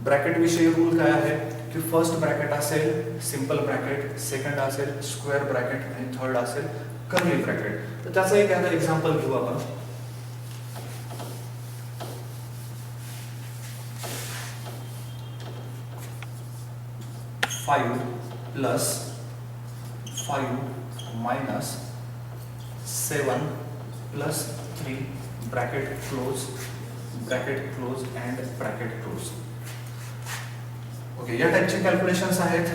ब्रॅकेट विषयी रूल काय आहे की फर्स्ट ब्रॅकेट असेल सिंपल ब्रॅकेट, सेकंड असेल स्क्वेअर ब्रॅकेट आणि थर्ड असेल कर्ली ब्रॅकेट. तर त्याचं एक एक्झाम्पल घेऊ आपण. Five + 5 - 7 + 3 bracket close and bracket close. Okay, या टाईपचे कॅल्क्युलेशन्स आहेत.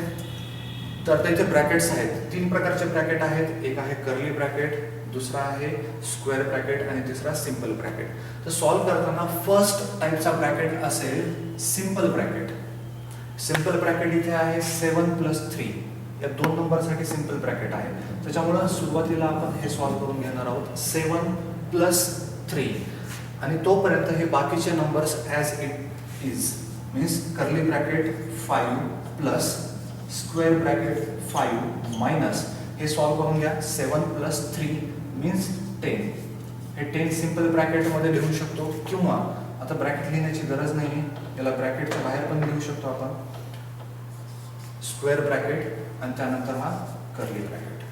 तर त्याचे ब्रॅकेट्स आहेत. 3 प्रकारचे ब्रॅकेट आहेत. एक आहे कर्ली ब्रॅकेट, दुसरा आहे स्क्वेअर ब्रॅकेट आणि तिसरा सिंपल ब्रॅकेट. तर सॉल्व्ह करताना फर्स्ट टाईपचा ब्रॅकेट असेल सिंपल ब्रॅकेट. सिंपल ब्रॅकेट इथे आहे 7 + 3. या दोन नंबरसाठी सिंपल ब्रॅकेट आहे. त्याच्यामुळं सुरुवातीला आपण हे सॉल्व्ह करून घेणार आहोत 7 + 3 आणि तोपर्यंत हे बाकीचे numbers as it is means curly bracket 5 + square bracket 5 minus हे सॉल्व्ह करून घ्या. 7 + 3 मीन्स 10. हे 10 सिंपल ब्रॅकेटमध्ये लिहू शकतो किंवा आता ब्रॅकेट लिहिण्याची गरज नाही, याला ब्रॅकेटच्या बाहेर पण लिहू शकतो आपण. स्क्वेअर ब्रॅकेट आणि त्यानंतर हा कर्ली ब्रॅकेट.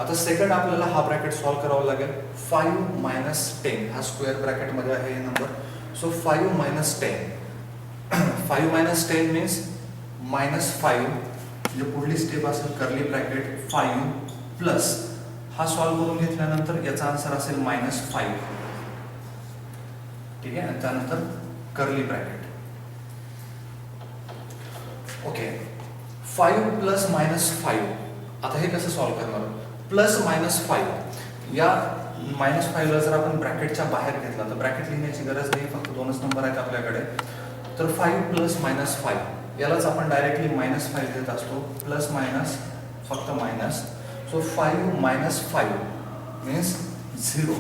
आता सेकंड आपल्याला हा ब्रॅकेट सॉल्व्ह करावा लागेल. 5 - 10 हा स्क्वेअर ब्रॅकेटमध्ये आहे हे नंबर. So 5 - 10 5 - 10 means -5. म्हणजे पुढली स्टेप असेल कर्ली ब्रॅकेट 5 प्लस हा सॉल्व्ह करून घेतल्यानंतर याचा आन्सर असेल -5. ठीक आहे, आणि त्यानंतर कर्ली ब्रॅकेट. ओके, 5 + -5. आता हे कसं सॉल्व्ह करणार? +-5 या -5 ला जर आपण ब्रॅकेटच्या बाहेर घेतला तर ब्रॅकेट लिहिण्याची गरज नाही, फक्त दोनच नंबर आहेत आपल्याकडे. तर 5 + -5 यालाच आपण डायरेक्टली -5 घेत असतो. प्लस मायनस फक्त मायनस. So 5 - 5 means 0.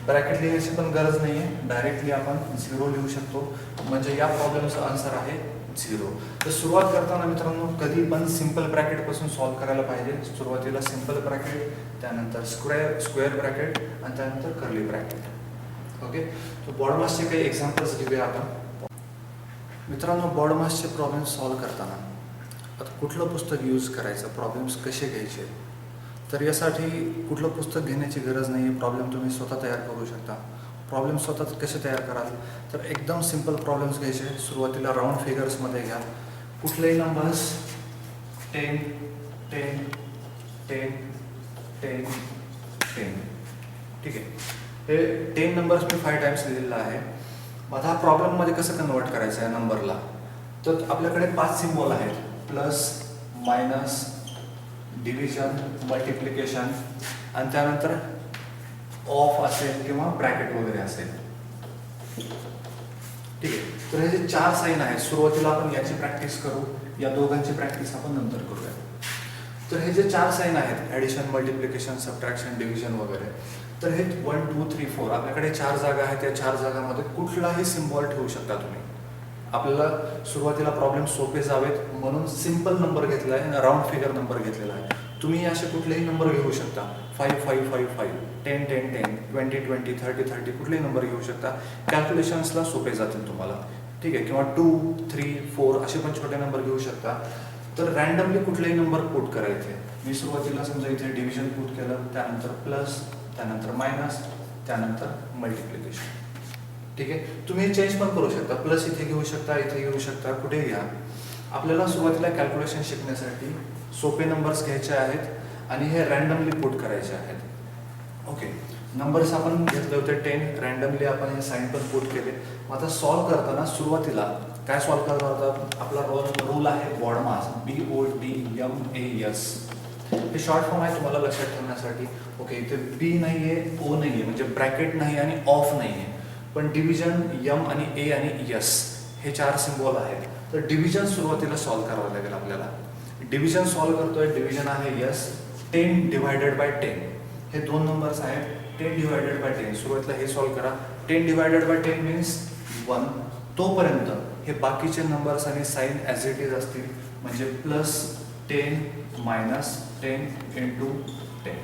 ब्रॅकेट लिहिण्याची पण गरज नाही आहे, डायरेक्टली आपण 0 लिहू शकतो. म्हणजे या प्रॉब्लेमचा आन्सर आहे 0. तर सुरुवात करताना मित्रांनो कधी पण सिंपल ब्रॅकेट पासून सॉल्व्ह करायला पाहिजे. सुरुवातीला सिंपल ब्रॅकेट, त्यानंतर स्क्वेअर ब्रॅकेट आणि त्यानंतर कर्ली ब्रॅकेट. ओके, तर बॉडमासचे काही एक्झाम्पल्स घेऊया आपण. मित्रांनो, बॉडमासचे प्रॉब्लेम सॉल्व्ह करताना आता कुठलं पुस्तक यूज करायचं, प्रॉब्लेम्स कसे घ्यायचे, तर यासाठी कुठलं पुस्तक घेण्याची गरज नाही आहे. प्रॉब्लेम तुम्ही स्वतः तयार करू शकता. प्रॉब्लेम स्वतः कसे तयार कराल तर एकदम सिंपल प्रॉब्लेम्स घ्यायचे. सुरुवातीला राऊंड फिगर्समध्ये घ्या. कुठलेही नंबर्स 10 10 10 10 10. ठीक आहे, हे 10 नंबर्स मी 5 टाइम्स लिहिलेला आहे. आता हा प्रॉब्लेममध्ये कसं कन्वर्ट करायचं आहे नंबरला, तर आपल्याकडे 5 सिम्बॉल आहेत. प्लस, मायनस, डिव्हिजन, मल्टिप्लिकेशन आणि त्यानंतर ऑफ असेल किंवा ब्रॅकेट वगैरे असेल. ठीक आहे, तर हे जे 4 साईन आहेत सुरुवातीला आपण याची प्रॅक्टिस करू, या दोघांची प्रॅक्टिस आपण नंतर करूया. तर हे जे 4 साईन आहेत ॲडिशन, मल्टिप्लिकेशन, सबट्रॅक्शन, डिव्हिजन वगैरे, तर हे 1 2 3 4 आपल्याकडे 4 जागा आहेत. या 4 जागांमध्ये कुठलाही सिम्बॉल ठेवू शकता तुम्ही. आपल्याला सुरुवातीला प्रॉब्लेम सोपे जावेत म्हणून सिंपल नंबर घेतला आहे, राऊंड फिगर नंबर घेतलेला आहे. तुम्ही असे कुठलेही नंबर घेऊ शकता. 5 5 5 5 10 10 10 20 20 30 30 कुठलेही नंबर घेऊ शकता. कॅल्क्युलेशन्सला सोपे जातील तुम्हाला, ठीक आहे. किंवा 2 3 4 असे पण छोटे नंबर घेऊ शकता. तर रॅन्डमली कुठलेही नंबर पुट करायचे. मी सुरुवातीला समजा इथे डिव्हिजन पुट केलं, त्यानंतर प्लस, त्यानंतर मायनस, त्यानंतर मल्टिप्लिकेशन, ठीक आहे. तुम्ही चेंज पण करू शकता, प्लस इथे घेऊ शकता, इथे घेऊ शकता, कुठे घ्या. आपल्याला सुरुवातीला कॅल्क्युलेशन शिकण्यासाठी सोपे नंबर्स घ्यायचे आहेत आणि हे रॅन्डमली पुट करायचे आहेत. ओके, नंबर्स आपण घेतले होते 10, रॅन्डमली आपण हे साइन पण पुट केले. मग आता सॉल्व करताना सुरुवातीला काय सॉल्व करता होता, आपला रूल आहे BODMAS, BODMAS. हे शॉर्ट फॉर्म आहे तुम्हाला लक्षात ठेवण्यासाठी. ओके, इथे बी नाही आहे, ओ नाही आहे, म्हणजे ब्रॅकेट नाही आणि ऑफ नाही आहे, पण डिव्हिजन यम आणि ए आणि यस हे 4 सिम्बॉल आहेत. तर डिव्हिजन सुरुवातीला सॉल्व करावं लागेल आपल्याला. डिव्हिजन सॉल्व करतोय, डिव्हिजन आहे यस, 10 डिवायडेड बाय 10 हे 2 नंबर्स आहेत. 10 डिवायडेड बाय 10 सुरुवातीला हे सॉल्व करा. 10 डिवायडेड बाय 10 मीन्स 1. तोपर्यंत हे बाकीचे नंबर्स आणि साइन ॲज इट इज असतील, म्हणजे प्लस 10 मायनस 10 इंटू 10,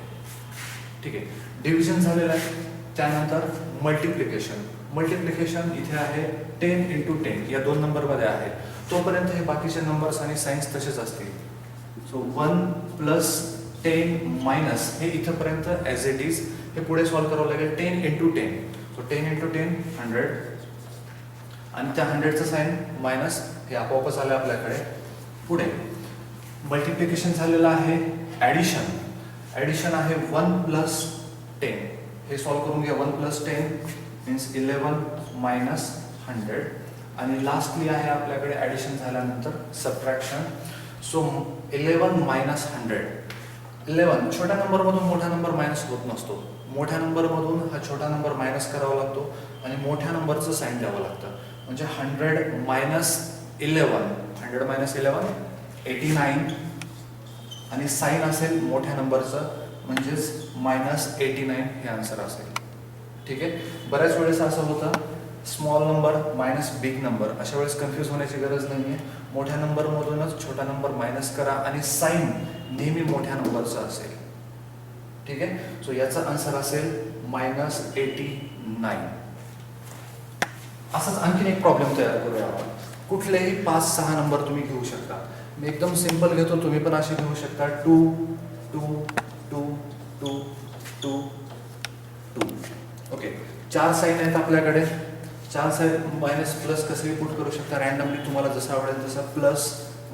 ठीक आहे. डिव्हिजन झालेलं आहे. त्यानंतर मल्टिप्लिकेशन. मल्टिप्लिकेशन इथे आहे 10 इंटू 10 या 2 नंबरमध्ये आहे. तोपर्यंत हे बाकीचे नंबर्स आणि साइन्स तसेच असतील. सो 1 प्लस 10 मायनस हे इथंपर्यंत ॲज इट इज. हे पुढे सॉल्व करावं लागेल. 10 इंटू 10, सो 10 इंटू 10 100, आणि त्या 100चं साइन मायनस हे आपोआपच आलं आपल्याकडे. पुढे मल्टिप्लिकेशन झालेलं आहे. ॲडिशन. ॲडिशन आहे 1 प्लस 10, हे सॉल्व करून घ्या. 1 प्लस 10 मीन्स 11 मायनस 100, आणि लास्टली आहे आपल्याकडे ॲडिशन झाल्यानंतर सबट्रॅक्शन. So 11 minus 100. 11 छोट्या नंबरमधून मोठा नंबर मायनस होत नसतो. मोठ्या नंबरमधून हा छोटा नंबर मायनस करावा लागतो आणि मोठ्या नंबरचं साइन द्यावं लागतं. म्हणजे 100 मायनस 11, 100 मायनस 11 89, आणि साइन असेल मोठ्या नंबरचं, म्हणजेच मायनस 89 हे आन्सर असेल, ठीक आहे. बऱ्याच वेळेस असं होतं, small number minus big number, अशा वेळेस कन्फ्यूज होण्याची गरज नाही आहे. मोठ्या नंबरमधूनच छोटा नंबर मायनस करा आणि साइन नेहमी मोठ्या नंबरचं असेल, ठीक आहे. सो याचा आन्सर असेल मायनस 89. असाच आणखीन एक प्रॉब्लेम तयार करूया आपण. कुठलेही 5-6 नंबर तुम्ही घेऊ शकता. मी एकदम सिंपल घेतो, तुम्ही पण असे घेऊ शकता. 2 2 2 2 2 2. ओके, 4 साइन आहेत आपल्याकडे. 4 साइन मायनस प्लस कसेही पुट करू शकता रॅन्डमली, तुम्हाला जसं आवडेल तसं. Plus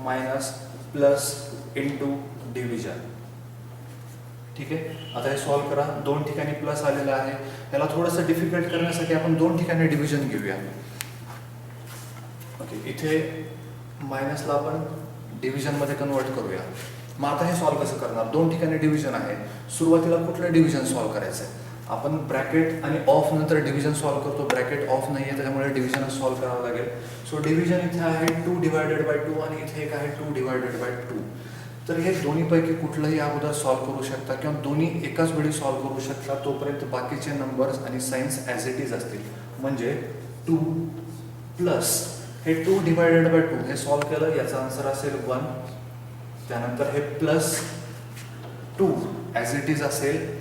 minus plus into division, ठीक आहे. आता हे सॉल्व करा. 2 ठिकाणी प्लस आलेलं आहे. याला थोडंसं डिफिकल्ट करण्यासाठी आपण 2 ठिकाणी डिव्हिजन घेऊया. ओके, इथे मायनसला आपण डिव्हिजनमध्ये कन्वर्ट करूया. मग आता हे सॉल्व कसं करणार? 2 ठिकाणी डिव्हिजन आहे. सुरुवातीला कुठलं डिव्हिजन सॉल्व करायचं आहे? आपण ब्रॅकेट आणि ऑफ नंतर डिव्हिजन सॉल्व करतो. ब्रॅकेट ऑफ नाही आहे, त्याच्यामुळे डिव्हिजन सॉल्व करावं लागेल. सो डिव्हिजन इथे आहे 2 डिवायडेड बाय 2 आणि इथे एक आहे 2 डिवायडेड बाय 2. तर हे दोन्हीपैकी कुठलंही अगोदर सॉल्व करू शकता किंवा दोन्ही एकाच वेळी सॉल्व करू शकता. तोपर्यंत बाकीचे नंबर्स आणि साइन्स ॲज इट इज असतील. म्हणजे 2 प्लस हे 2 डिवायडेड बाय 2 हे सॉल्व केलं, याचा आन्सर असेल 1. त्यानंतर हे प्लस 2 ॲज इट इज असेल,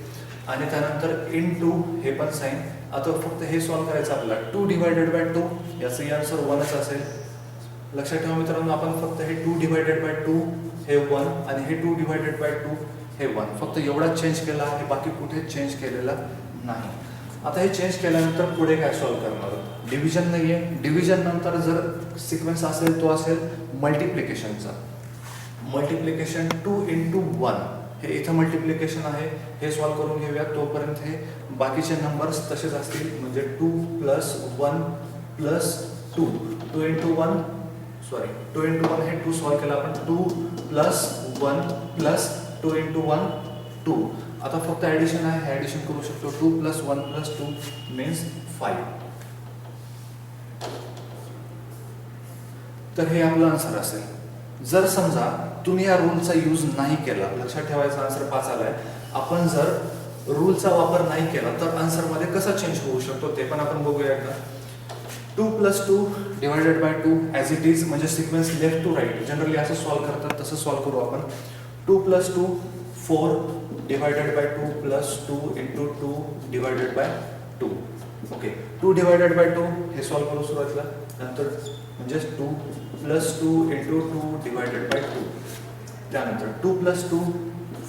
आणि त्यानंतर इन 2 हे पण साइन. आता फक्त हे सॉल्व करायचं आपल्याला. 2 डिवायडेड बाय 2 याचंही आन्सर 1च असेल. लक्षात ठेवा मित्रांनो, आपण फक्त हे 2 डिवायडेड बाय 2 हे 1 आणि हे 2 डिवायडेड बाय 2 हे 1 फक्त एवढाच चेंज केला आहे, बाकी कुठेच चेंज केलेला नाही. आता हे चेंज केल्यानंतर पुढे काय सॉल्व करणार? डिव्हिजन नाही आहे. डिव्हिजन नंतर जर सिक्वेन्स असेल तो असेल मल्टिप्लिकेशनचा. मल्टिप्लिकेशन 2 इंटू 1 हे इथं मल्टिप्लिकेशन आहे, हे सॉल्व करून घेऊया. तोपर्यंत हे बाकीचे नंबर्स तसेच असतील. म्हणजे 2 प्लस 1 प्लस 2 2 इंटू 1 2 इंटू 1 हे 2 सॉल्व केलं आपण. 2 प्लस 1 प्लस 2 इंटू 1 2. आता फक्त ॲडिशन आहे, हे ॲडिशन करू शकतो. 2 प्लस 1 प्लस 2 मीन्स 5. तर हे आपलं आन्सर असेल. जर समजा तुम्ही या रूलचा यूज नाही केला, लक्षात ठेवायचा आन्सर 5 आलाय. आपण जर रूलचा वापर नाही केला तर आन्सरमध्ये कसा चेंज होऊ शकतो ते पण आपण बघूया एकदा. 2 plus 2 divided by 2 as it is, म्हणजे sequence left to right generally असं सॉल्व करतात, तसं सॉल्व करू आपण. 2 plus 2 4 divided by 2 plus 2 into 2 divided by 2. Okay, 2 divided by 2 हे सॉल्व करू सुरुवातीला. नंतर म्हणजेच 2 प्लस 2 इंटू 2 डिवायडेड बाय 2. त्यानंतर 2 प्लस 2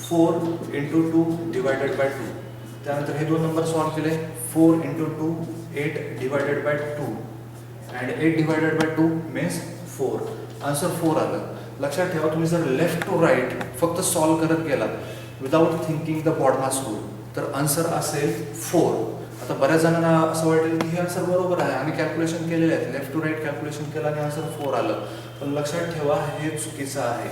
4 इंटू 2 डिवायडेड बाय 2. त्यानंतर हे दोन नंबर सॉल्व केले. 4 into 2 8 divided by 2 and 8 divided by 2 means 4. Answer 4 आलं. लक्षात ठेवा, तुम्ही जर लेफ्ट टू राईट फक्त सॉल्व करत गेलात without thinking the BODMAS rule तर आन्सर असेल 4. आता बऱ्याच जणांना असं वाटेल की हे आन्सर बरोबर आहे, आम्ही कॅल्क्युलेशन केलेले आहेत, लेफ्ट टू राईट कॅल्क्युलेशन केलं आणि आन्सर 4 आलं. पण लक्षात ठेवा हे चुकीचं आहे.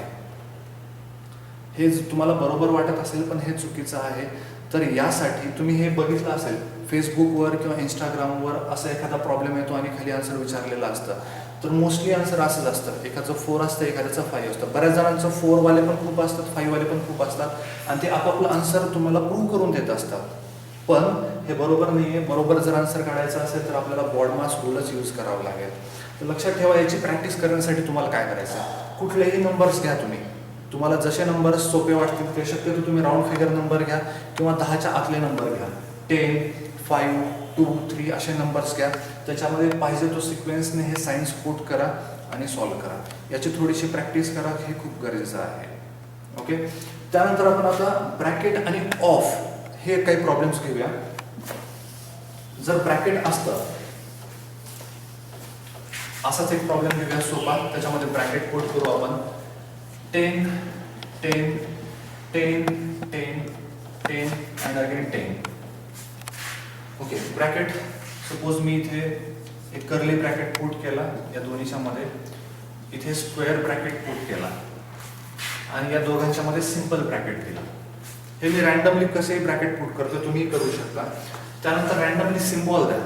हे तुम्हाला बरोबर वाटत असेल पण हे चुकीचं आहे. तर यासाठी तुम्ही हे बघितलं असेल फेसबुकवर किंवा इंस्टाग्रामवर असं एखादा प्रॉब्लेम येतो आणि खाली आन्सर विचारलेलं असतं. तर मोस्टली आन्सर असंच असतं, एखादं 4 असतं, एखाद्याचं 5 असतं. बऱ्याच जणांचं 4 वाले पण खूप असतात, 5 वाले पण खूप असतात आणि ते आपापलं आन्सर तुम्हाला प्रूव्ह करून देत असतात. पण हे बरोबर नाही आहे. बरोबर जर आन्सर काढायचं असेल तर आपल्याला बॉडमास रूलच यूज करावं लागेल. तर लक्षात ठेवा, याची प्रॅक्टिस करण्यासाठी तुम्हाला काय करायचं, कुठलेही नंबर्स घ्या तुम्ही. तुम्हाला जसे नंबर्स सोपे वाटतील ते शक्यतो तुम्ही राऊंड फिगर नंबर घ्या किंवा 10च्या आतले नंबर घ्या. 10, 5, 2, 3 असे नंबर्स घ्या. त्याच्यामध्ये पाहिजे तो सिक्वेन्सने हे सायन्स पुट करा आणि सॉल्व करा. याची थोडीशी प्रॅक्टिस करा, हे खूप गरजेचं आहे. ओके, त्यानंतर आपण आता ब्रॅकेट आणि ऑफ हे काही प्रॉब्लेम्स घेऊया. जर ब्रॅकेट असतं, असाच एक प्रॉब्लेम घेऊया सोपा. त्याच्यामध्ये ब्रॅकेट पुट करू आपण. 10, 10, 10, 10, 10 and again 10. Okay, bracket suppose मी इथे एक कर्ली ब्रॅकेट पुट केला या दोन्हीच्या मध्ये, इथे स्क्वेअर ब्रॅकेट पुट केला आणि या दोघांच्या मध्ये सिंपल ब्रॅकेट दिला. हे मी रॅन्डमली कसेही ब्रॅकेट पुट करतो, तुम्ही करू शकता. त्यानंतर रॅन्डमली सिम्बॉल द्या.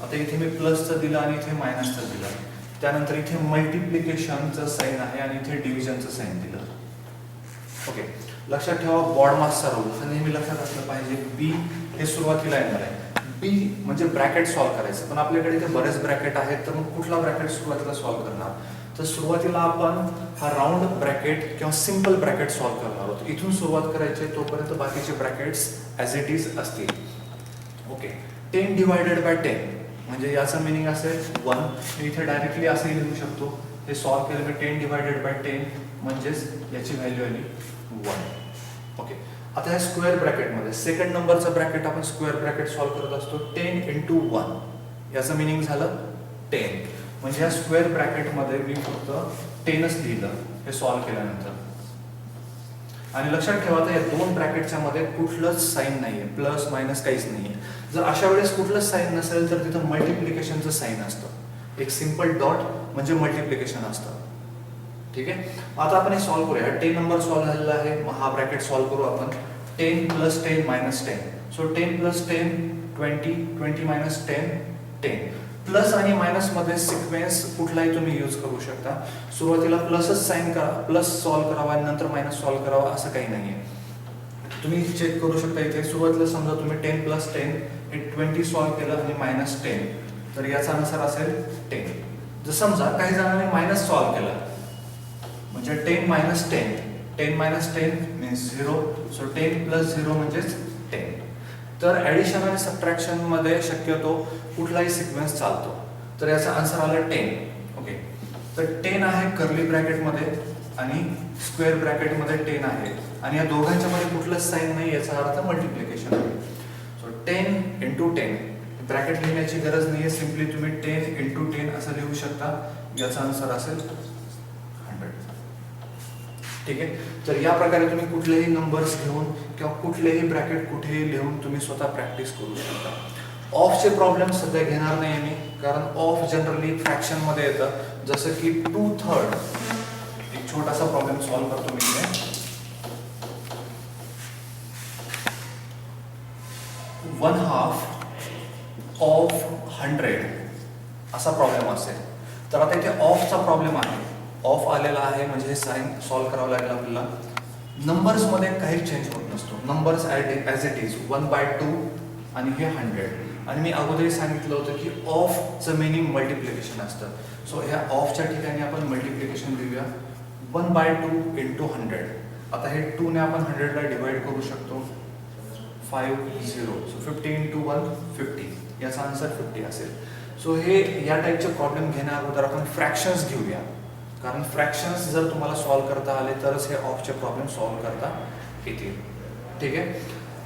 आता इथे मी प्लसचं दिलं आणि इथे मायनसचं दिलं. त्यानंतर इथे मल्टिप्लिकेशनचं साईन आहे आणि इथे डिव्हिजनचं साईन दिलं. ओके, लक्षात ठेवा बॉडमासचा रूल हा नेहमी लक्षात असलं पाहिजे. बी हे सुरुवातीला येणार आहे. बी म्हणजे ब्रॅकेट सॉल्व करायचं, पण आपल्याकडे इथे बरेच ब्रॅकेट आहेत, तर मग कुठला ब्रॅकेट सुरुवातीला सॉल्व करणार. तर सुरुवातीला आपण हा राऊंड ब्रॅकेट किंवा सिंपल ब्रॅकेट सॉल्व करणार आहोत. इथून सुरुवात करायची, तोपर्यंत बाकीचे ब्रॅकेट्स ॲज इट इज असतील. ओके, 10 डिवायडेड बाय 10 म्हणजे याचं मिनिंग असेल 1. मी इथे डायरेक्टली असंही लिहू शकतो. हे सॉल्व केलं मी 10 डिवायडेड बाय 10 म्हणजेच याची व्हॅल्यू आली 1. ओके, आता ह्या स्क्वेअर ब्रॅकेटमध्ये सेकंड नंबरचं ब्रॅकेट आपण स्क्वेअर ब्रॅकेट सॉल्व करत असतो. 10 इंटू 1 याचं मिनिंग झालं 10. म्हणजे ह्या स्क्वेअर ब्रॅकेटमध्ये मी फक्त 10च लिहिलं हे सॉल्व केल्यानंतर. आणि लक्षात ठेवा, आता या दोन ब्रॅकेटच्या मध्ये कुठलंच साईन नाहीये, प्लस मायनस काहीच नाहीये. जर अशा वेळेस कुठलंच साईन नसेल तर तिथं मल्टिप्लिकेशनचं साईन असतं. एक सिंपल डॉट म्हणजे मल्टिप्लिकेशन असतं. ठीक आहे, आता आपण हे सॉल्व करूया. 10 नंबर सॉल्व झालेला आहे. मग हा ब्रॅकेट सॉल्व करू आपण. 10 plus 10 minus 10. So 10 plus 10 20, 20 minus 10 10. Plus आणि मायनस मध्ये सिक्वेन्स कुठलाही तुम्ही यूज करू शकता. सुरुवातीला प्लसच साइन करा, प्लस सॉल्व करावा आणि नंतर मायनस सॉल्व करावा असं काही नाहीये. तुम्ही चेक करू शकता. इथे सुरुवातीला समजा तुम्ही 10 प्लस 10 हे 20 सॉल्व केलं आणि मायनस 10, तर याचा आन्सर असेल 10. जर समजा काही जणांनी मायनस सॉल्व केला म्हणजे 10 minus 10, 10 minus 10 means 0. So 10 plus 0 म्हणजेच 10. तर ॲडिशन आणि सबट्रॅक्शन मध्ये शक्यतो कुठलाही सिक्वेन्स चालतो. तर याचा आन्सर आला 10. ओके, तर 10 आहे कर्ली ब्रॅकेटमध्ये आणि स्क्वेअर ब्रॅकेटमध्ये 10 आहे आणि या दोघांच्या मध्ये कुठलंच साईन नाही, याचा अर्थ मल्टिप्लिकेशन आहे. सो 10 इंटू 10 ब्रॅकेट लिहिण्याची गरज नाही आहे. सिम्पली तुम्ही 10 इंटू 10 असं लिहू शकता. याचा आन्सर असेल 100. ठीक आहे, तर या प्रकारे तुम्ही कुठलेही नंबर्स घेऊन किंवा कुठलेही ब्रॅकेट कुठेही लिहून तुम्ही स्वतः प्रॅक्टिस करू शकता. ऑफचे प्रॉब्लेम सध्या घेणार नाही मी, कारण ऑफ जनरली फ्रॅक्शन मध्ये येतं. जसं की 2/3. एक छोटासा प्रॉब्लेम सॉल्व करतो मी इथे. 1/2 ऑफ 100 असा प्रॉब्लेम असेल. तर आता इथे ऑफचा प्रॉब्लेम आहे. ऑफ आलेला आहे म्हणजे हे साइन सॉल्व करावं लागेल आपल्याला. नंबर्स मध्ये काही चेंज होत नसतो. नंबर्स ॲज इट इज 1/2 आणि हे 100. आणि मी अगोदरही सांगितलं होतं की ऑफचं मिनिंग मल्टिप्लिकेशन असतं. सो ह्या ऑफच्या ठिकाणी आपण मल्टिप्लिकेशन लिहूया. 1/2 इंटू 100. आता हे 2 ने आपण 100 ला डिवाइड करू शकतो. सो 50 इंटू 1 50, याचा आन्सर 50 असेल. सो हे या टाईपचे प्रॉब्लेम घेण्या अगोदर आपण फ्रॅक्शन्स घेऊया, कारण फ्रॅक्शन्स जर तुम्हाला सॉल्व्ह करता आले तरच हे ऑफचे प्रॉब्लेम सॉल्व्ह करता येतील. ठीक आहे.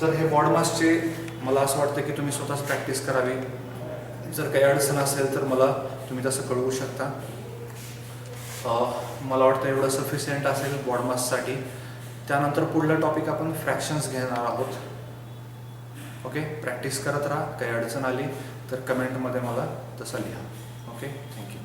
तर हे बॉडमासचे मला असं वाटतं की तुम्ही स्वतःच प्रॅक्टिस करावी. जर काही अडचण असेल तर मला तुम्ही तसं कळवू शकता. मला वाटतं एवढं सफिशियंट असेल बॉडमाससाठी. त्यानंतर पुढला टॉपिक आपण फ्रॅक्शन्स घेणार आहोत. ओके, प्रॅक्टिस करत राहा. काही अडचण आली तर कमेंटमध्ये मला तसं लिहा. Okay, thank you.